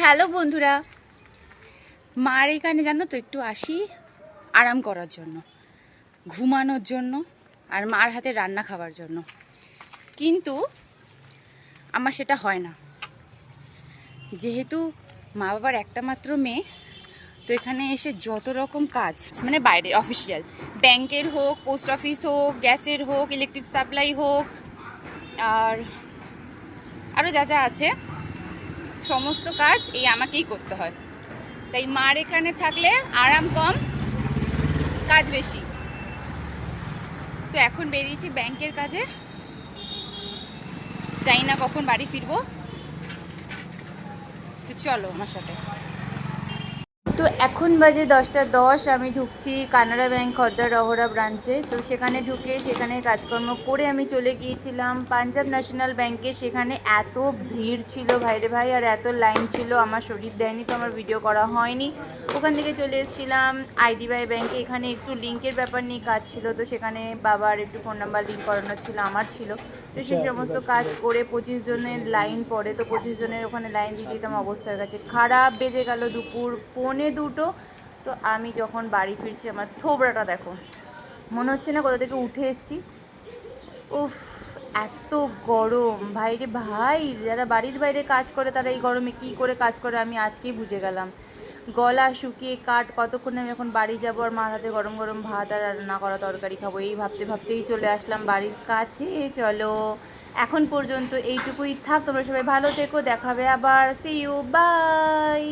Hello বন্ধুরা, মার এখানে জানো তো একটু আসি আরাম করার জন্য, ঘুমানোর জন্য আর মার হাতে রান্না খাওয়ার জন্য। কিন্তু আমার সেটা হয় না, যেহেতু মা বাবার একটা মাত্র মেয়ে। তো এখানে এসে যত রকম কাজ, মানে বাইরে অফিসিয়াল, ব্যাংকের হোক, পোস্ট অফিস হোক, গ্যাসের হোক, ইলেকট্রিক সাপ্লাই হোক, আর আরও যা যা আছে সমস্ত কাজ এই আমাকেই করতে হয়। তাই মার এখানে থাকলে আরাম কম, কাজ বেশি। তো এখন বেরিয়েছি ব্যাংকের কাজে, জানি না কখন বাড়ি ফিরবো। তো চলো আমার সাথে। তো এখন বাজে 10:10, আমি ঢুকছি কানাড়া ব্যাংক খর্দা রহরা ব্রাঞ্চে। তো সেখানে ঢুকে সেখানে কাজকর্ম করে আমি চলে গিয়েছিলাম পাঞ্জাব ন্যাশনাল ব্যাংকে। সেখানে এত ভিড় ছিল ভাইরে ভাই, আর এত লাইন ছিল, আমার শরীর দেয়নি, তো আমার ভিডিও করা হয়নি। ওখান থেকে চলে এসেছিলাম আইডিবিআই ব্যাংকে। এখানে একটু লিঙ্কের ব্যাপার নিয়ে কাজ ছিল, তো সেখানে বাবার একটু ফোন নাম্বার লিঙ্ক করানো ছিল, আমার ছিল। তো সেই সমস্ত কাজ করে 25 জনের লাইন পড়ে, তো 25 জনের ওখানে লাইন দিতে দিতে আমার অবস্থা হয়ে গেছে খারাপ। বেজে গেল দুপুর 1:45। তো আমি যখন বাড়ি ফিরছি, আমার থোবড়াটা দেখো, মনে হচ্ছে না কোথা থেকে উঠে এসেছি। উফ, এত গরম ভাইরে ভাই। যারা বাড়ির বাইরে কাজ করে তারা এই গরমে কী করে কাজ করে আমি আজকেই বুঝে গেলাম। গলা শুকিয়ে কাঠ, কতক্ষণে আমি এখন বাড়ি যাবো আর মার হাতে গরম গরম ভাত আর রান্না করা তরকারি খাবো, এই ভাবতে ভাবতেই চলে আসলাম বাড়ির কাছে। চলো এখন পর্যন্ত এইটুকুই থাক, তোমরা সবাই ভালো থেকো, দেখাবে আবার, সি ইউ, বাই।